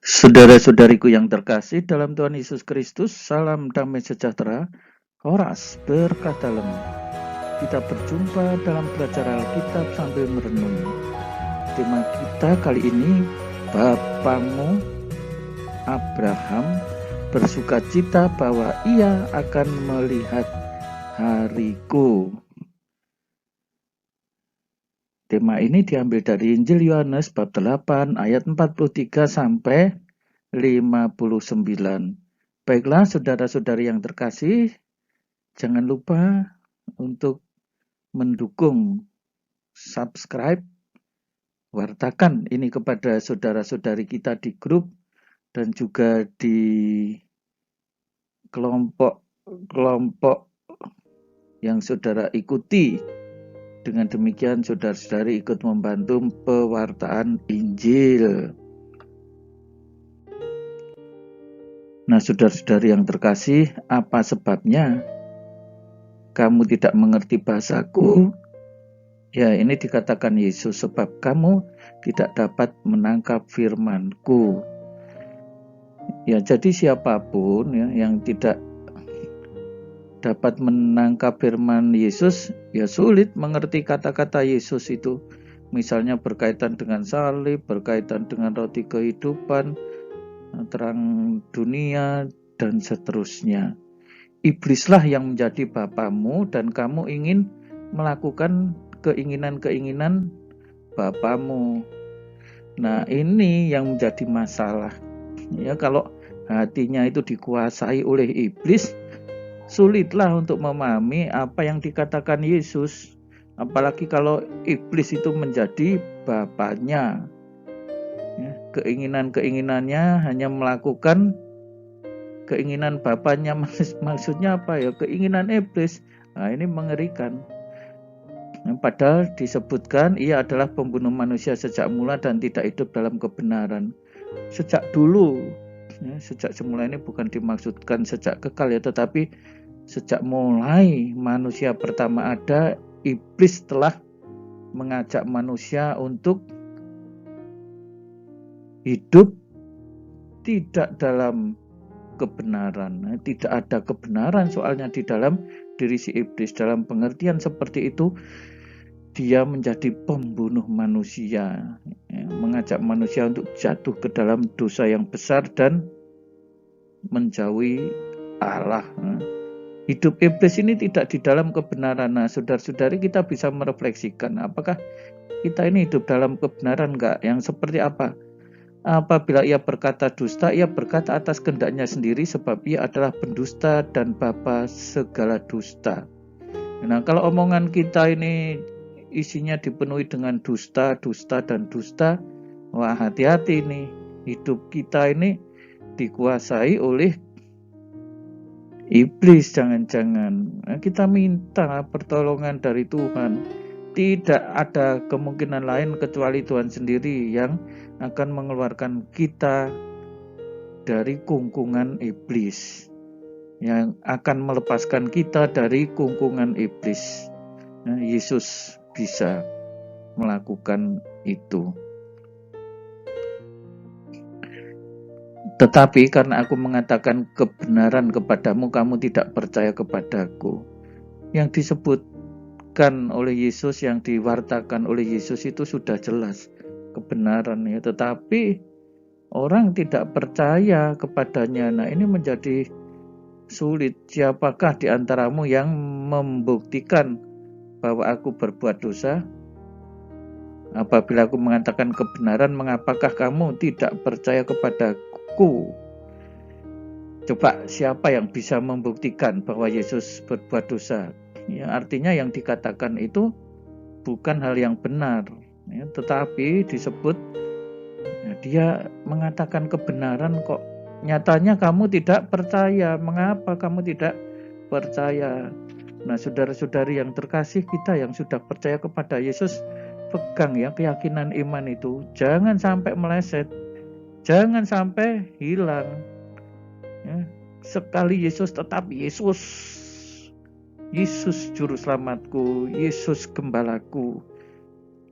Saudara-saudariku yang terkasih dalam Tuhan Yesus Kristus, salam damai sejahtera. Horas berkah dalam. Kita berjumpa dalam belajar Alkitab sambil merenung. Tema kita kali ini, Bapamu Abraham bersukacita bahwa ia akan melihat hariku. Tema ini diambil dari Injil Yohanes bab 8 ayat 43 sampai 59. Baiklah saudara-saudari yang terkasih, jangan lupa untuk mendukung, subscribe, wartakan ini kepada saudara-saudari kita di grup dan juga di kelompok yang saudara ikuti. Dengan demikian saudara-saudari ikut membantu pewartaan Injil. Nah, saudara-saudari yang terkasih, apa sebabnya kamu tidak mengerti bahasaku? Ya, ini dikatakan Yesus, sebab kamu tidak dapat menangkap firman-Ku. Ya, jadi siapapun ya, yang tidak dapat menangkap firman Yesus, ya sulit mengerti kata-kata Yesus itu. Misalnya berkaitan dengan salib, berkaitan dengan roti kehidupan, terang dunia, dan seterusnya. Iblislah yang menjadi bapamu dan kamu ingin melakukan keinginan-keinginan bapamu. Nah, ini yang menjadi masalah. Ya, kalau hatinya itu dikuasai oleh iblis, sulitlah untuk memahami apa yang dikatakan Yesus. Apalagi kalau iblis itu menjadi bapaknya. Ya, keinginan-keinginannya hanya melakukan keinginan bapaknya. Maksudnya apa ya? Keinginan iblis. Nah, ini mengerikan. Padahal disebutkan ia adalah pembunuh manusia sejak mula dan tidak hidup dalam kebenaran. Sejak dulu, ya, sejak semula ini bukan dimaksudkan sejak kekal ya, tetapi sejak mulai manusia pertama ada, iblis telah mengajak manusia untuk hidup tidak dalam kebenaran. Tidak ada kebenaran soalnya di dalam diri si iblis. Dalam pengertian seperti itu, dia menjadi pembunuh manusia, ya, mengajak manusia untuk jatuh ke dalam dosa yang besar dan menjauhi Allah. Hidup iblis ini tidak di dalam kebenaran. Nah, saudara-saudari, kita bisa merefleksikan, apakah kita ini hidup dalam kebenaran enggak? Yang seperti apa? Apabila ia berkata dusta, ia berkata atas kehendaknya sendiri, sebab ia adalah pendusta dan bapa segala dusta. Nah, kalau omongan kita ini isinya dipenuhi dengan dusta, dusta, dan dusta, wah, hati-hati nih. Hidup kita ini dikuasai oleh iblis, jangan-jangan. Nah, kita minta pertolongan dari Tuhan. Tidak ada kemungkinan lain kecuali Tuhan sendiri yang akan mengeluarkan kita dari kungkungan iblis, yang akan melepaskan kita dari kungkungan iblis. Nah, Yesus bisa melakukan itu. Tetapi karena aku mengatakan kebenaran kepadamu, kamu tidak percaya kepadaku. Yang disebutkan oleh Yesus, yang diwartakan oleh Yesus itu sudah jelas kebenaran ya, tetapi orang tidak percaya kepadanya. Nah, ini menjadi sulit. Siapakah di antaramu yang membuktikan bahwa aku berbuat dosa? Apabila aku mengatakan kebenaran, mengapakah kamu tidak percaya kepadaku? Coba siapa yang bisa membuktikan bahwa Yesus berbuat dosa? Ya, artinya yang dikatakan itu bukan hal yang benar, ya, tetapi disebut ya, dia mengatakan kebenaran kok. Nyatanya kamu tidak percaya. Mengapa kamu tidak percaya? Nah, saudara-saudari yang terkasih, kita yang sudah percaya kepada Yesus, pegang ya keyakinan iman itu. Jangan sampai meleset. Jangan sampai hilang. Ya, sekali Yesus tetap Yesus. Yesus juru selamatku, Yesus gembalaku,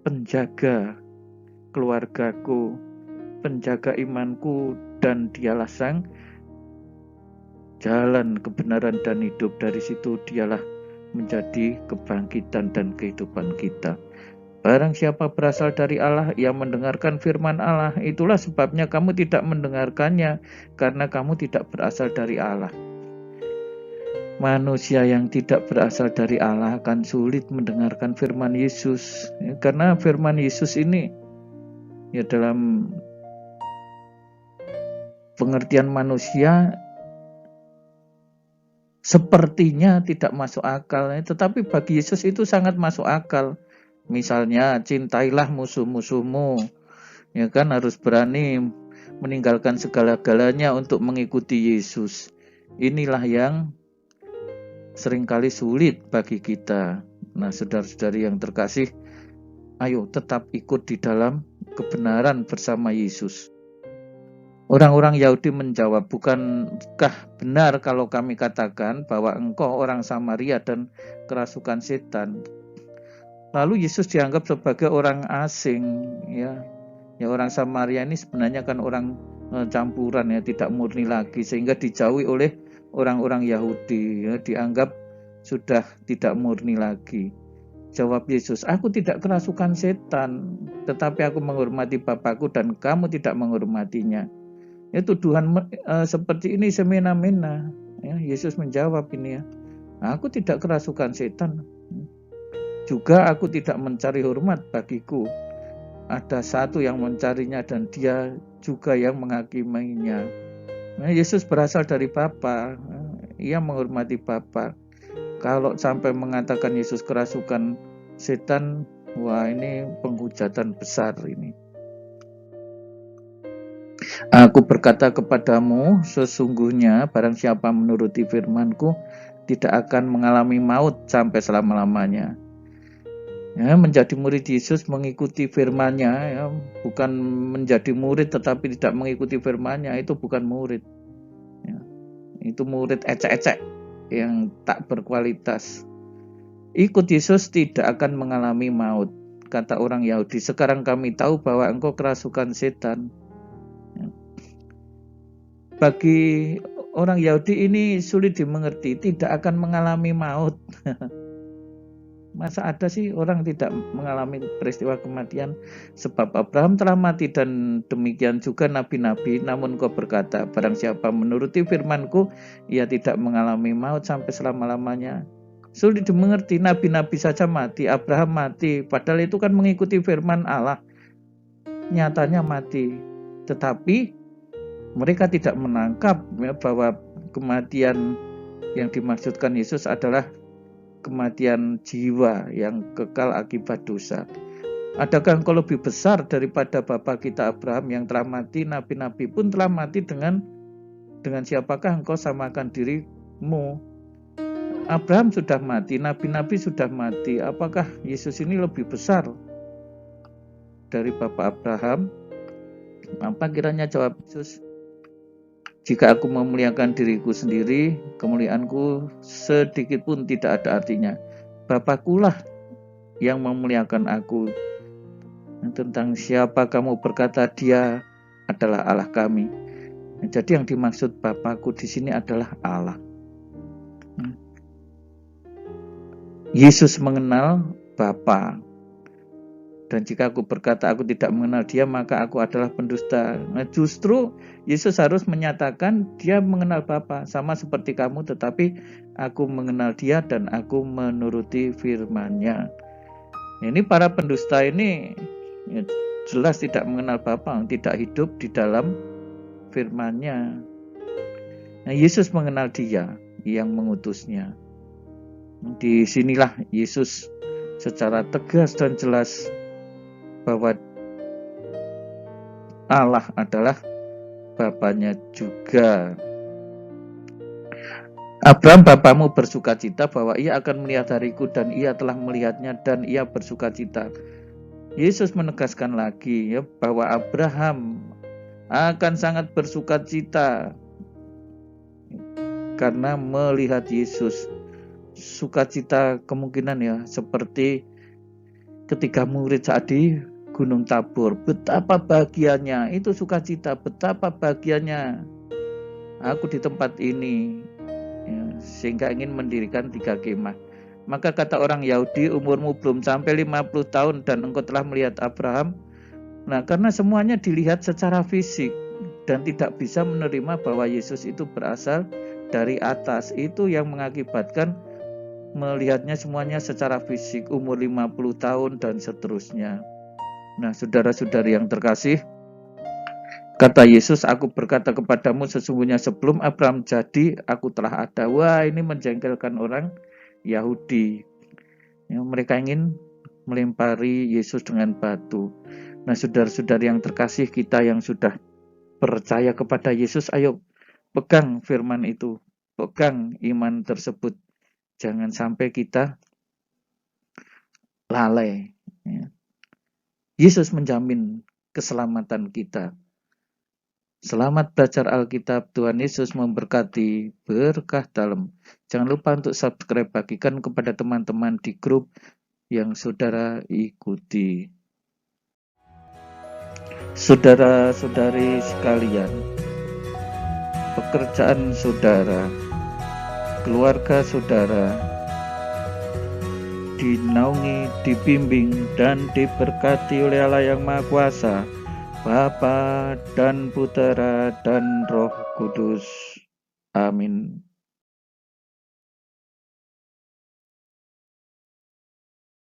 penjaga keluargaku, penjaga imanku, dan dialah sang jalan, kebenaran, dan hidup. Dari situ dialah menjadi kebangkitan dan kehidupan kita. Barang siapa berasal dari Allah, ia mendengarkan firman Allah. Itulah sebabnya kamu tidak mendengarkannya, karena kamu tidak berasal dari Allah. Manusia yang tidak berasal dari Allah akan sulit mendengarkan firman Yesus, karena firman Yesus ini ya dalam pengertian manusia sepertinya tidak masuk akal, tetapi bagi Yesus itu sangat masuk akal. Misalnya, cintailah musuh-musuhmu, ya kan, harus berani meninggalkan segala-galanya untuk mengikuti Yesus. Inilah yang seringkali sulit bagi kita. Nah, saudara-saudari yang terkasih, ayo tetap ikut di dalam kebenaran bersama Yesus. Orang-orang Yahudi menjawab, bukankah benar kalau kami katakan bahwa engkau orang Samaria dan kerasukan setan? Lalu Yesus dianggap sebagai orang asing, ya orang Samaria ini sebenarnya kan orang campuran, ya tidak murni lagi, sehingga dijauhi oleh orang-orang Yahudi, ya dianggap sudah tidak murni lagi. Jawab Yesus, aku tidak kerasukan setan, tetapi aku menghormati Bapakku dan kamu tidak menghormatinya. Ya, tuduhan seperti ini semena-mena. Ya, Yesus menjawab ini, ya, aku tidak kerasukan setan. Juga aku tidak mencari hormat bagiku. Ada satu yang mencarinya dan dia juga yang menghakiminya. Nah, Yesus berasal dari Bapa. Ia menghormati Bapa. Kalau sampai mengatakan Yesus kerasukan setan, wah ini penghujatan besar ini. Aku berkata kepadamu, sesungguhnya barang siapa menuruti firman-Ku tidak akan mengalami maut sampai selama-lamanya. Ya, menjadi murid Yesus mengikuti firman-Nya, ya, bukan menjadi murid tetapi tidak mengikuti firman-Nya, itu bukan murid. Ya, itu murid ecek-ecek yang tak berkualitas. Ikut Yesus tidak akan mengalami maut. Kata orang Yahudi, sekarang kami tahu bahwa engkau kerasukan setan. Ya. Bagi orang Yahudi ini sulit dimengerti, tidak akan mengalami maut. Masa ada sih orang tidak mengalami peristiwa kematian? Sebab Abraham telah mati dan demikian juga nabi-nabi. Namun kau berkata, barang siapa menuruti firman-Ku, ia tidak mengalami maut sampai selama-lamanya. Sulit dimengerti, nabi-nabi saja mati, Abraham mati, padahal itu kan mengikuti firman Allah. Nyatanya mati, tetapi mereka tidak menangkap, ya, bahwa kematian yang dimaksudkan Yesus adalah kematian jiwa yang kekal akibat dosa. Adakah engkau lebih besar daripada bapa kita Abraham yang telah mati? Nabi-nabi pun telah mati. Dengan siapakah engkau samakan dirimu? Abraham sudah mati, nabi-nabi sudah mati. Apakah Yesus ini lebih besar dari bapa Abraham? Apa kiranya jawab Yesus? Jika aku memuliakan diriku sendiri, kemuliaanku sedikit pun tidak ada artinya. Bapakulah yang memuliakan aku. Tentang siapa kamu berkata dia adalah Allah kami. Jadi yang dimaksud Bapakku di sini adalah Allah. Yesus mengenal Bapa. Dan jika aku berkata aku tidak mengenal dia, maka aku adalah pendusta. Nah, justru Yesus harus menyatakan dia mengenal Bapa, sama seperti kamu, tetapi aku mengenal dia dan aku menuruti firman-Nya. Ini para pendusta ini ya, jelas tidak mengenal Bapa, tidak hidup di dalam firman-Nya. Nah, Yesus mengenal dia yang mengutusnya. Di sinilah Yesus secara tegas dan jelas bahwa Allah adalah Bapanya juga. Abraham bapamu bersukacita bahwa ia akan melihat hariku, dan ia telah melihatnya dan ia bersukacita. Yesus menegaskan lagi, ya, bahwa Abraham akan sangat bersukacita karena melihat Yesus. Sukacita kemungkinan ya seperti ketika murid saat di Gunung Tabor. Betapa bahagianya, itu sukacita, betapa bahagianya aku di tempat ini, ya, sehingga ingin mendirikan 3 kemah. Maka kata orang Yahudi, umurmu belum sampai 50 tahun dan engkau telah melihat Abraham. Nah, karena semuanya dilihat secara fisik dan tidak bisa menerima bahwa Yesus itu berasal dari atas, itu yang mengakibatkan melihatnya semuanya secara fisik, umur 50 tahun dan seterusnya. Nah, saudara-saudari yang terkasih, kata Yesus, aku berkata kepadamu sesungguhnya sebelum Abraham jadi, aku telah ada. Wah, ini menjengkelkan orang Yahudi. Ya, mereka ingin melempari Yesus dengan batu. Nah, saudara-saudari yang terkasih, kita yang sudah percaya kepada Yesus, ayo pegang firman itu, pegang iman tersebut. Jangan sampai kita lalai. Ya. Yesus menjamin keselamatan kita. Selamat belajar Alkitab. Tuhan Yesus memberkati, berkah dalam. Jangan lupa untuk subscribe, bagikan kepada teman-teman di grup yang saudara ikuti. Saudara-saudari sekalian, pekerjaan saudara, keluarga saudara, dinaungi, dibimbing, dan diberkati oleh Allah yang Maha Kuasa, Bapa dan Putera dan Roh Kudus. Amin.